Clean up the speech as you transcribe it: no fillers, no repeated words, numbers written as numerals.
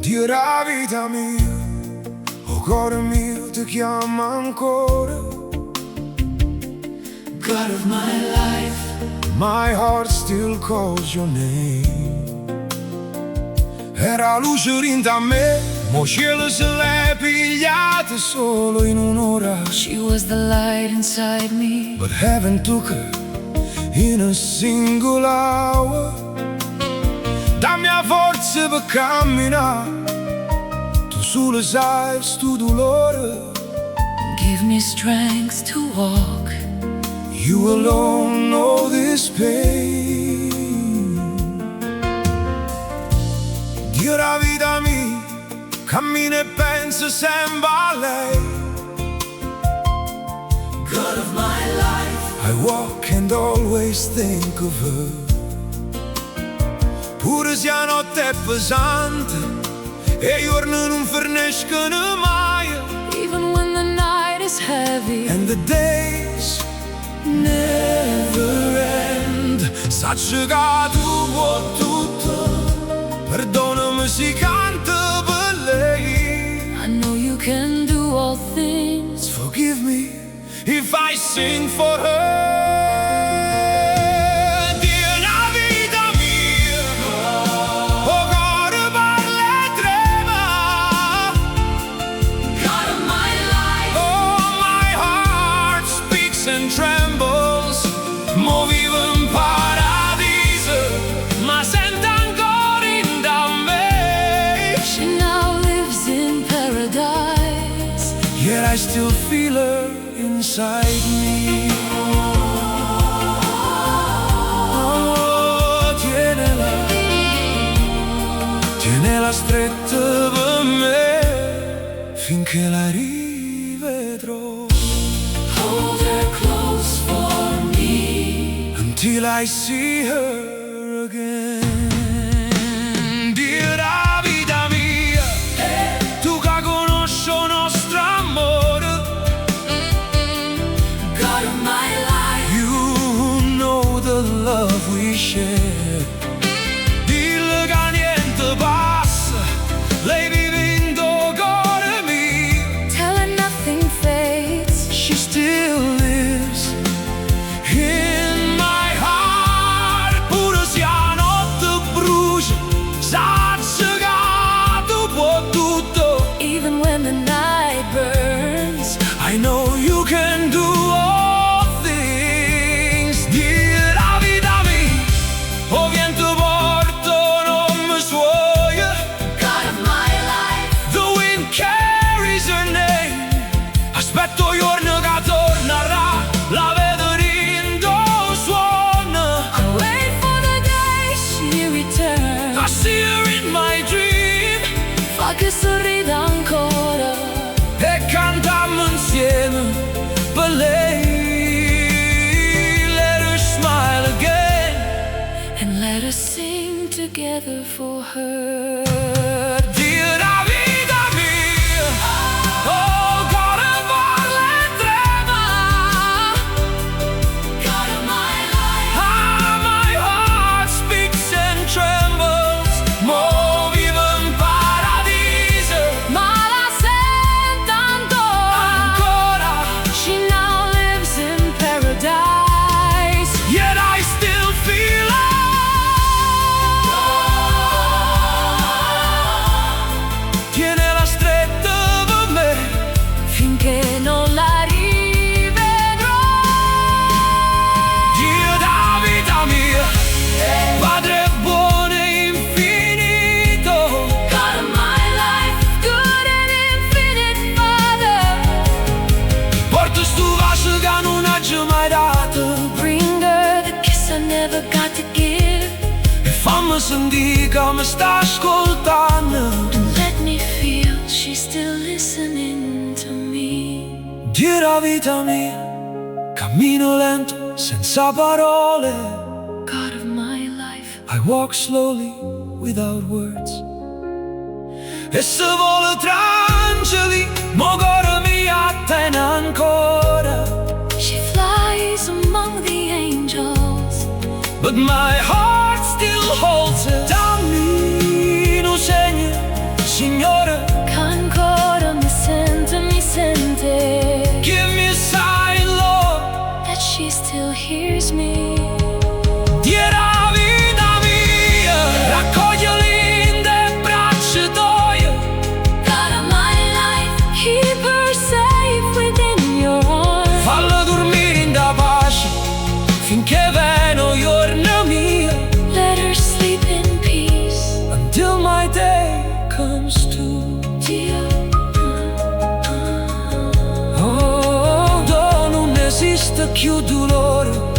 Dio la vita mia, oh cuore mio ti chiama ancora. God of my life, My heart still calls your name. Era luce rinta a me, mo cielo se l'è pigliata solo in un'ora. she was the light inside me. But heaven took her in a single hour. Dammi la forza per camminare, tu solo sai sto dolore. Give me strength to walk. You alone know this pain. Dio la vita mia, cammino e penso sempre a lei. God of my life, I walk and always think of her. Pure se la notte è pesante e i giorni non finiscono mai, even when the night is heavy. and the days never end. Saccio che tu vuoi tutto, perdonami se canto per lei. I know you can do all things. Forgive me if I sing for her. Dio la vita mia, oh cuore parla e trema. God of my life, Oh, my heart speaks and trembles. Mo vivo in paradiso, ma sento ancora in da me. she now lives in paradise. Yet I still feel her inside me. Oh, tienela stretta per me finché la rivedrò. Hold her close for me. Until I see her again. Dio la vita mia, tu che conosci il nostro amore. God of my life, You know the love we share. Dillo che niente passa, lei vive in tuo cuore mio. tell her nothing fades. She still lives in my heart. Pure se la notte brucia, saccio che tu puoi tutto. Even when the night burns, I know you can do all things. Dio la vita mia, oh vento porto non mi suoia. God of my life, The wind carries her name. Aspetto il giorno che tornerà, la vedo rindo suona. I wait for the day she returns. I see her in my dream Fa che sorrida ancora. e cantiamo insieme per lei. Let her smile again. And let us sing together for her. Dio la vita mia, oh cuore parla e trema. God of my life, Ah, my heart speaks and trembles. Mo vivo in paradiso ma la sento ancora. She now lives in paradise. yet I still feel her. Tienela stretta per me Finché non la rivedrò. Dio da vita mia, Padre buono e infinito. God of my life, good and infinite Father. Porto sto vaso che non ha già mai dato Bring her the kiss I never got to give. e fammi sentire che mi sta ascoltando. And let me feel she's still listening to me. Dio la vita mia, cammino lento senza parole. God of my life, I walk slowly without words. E se volo tra angeli, mo cuore mi attende ancora. she flies among the angels. But my heart still holds her. Dammi un segno, vecchio dolore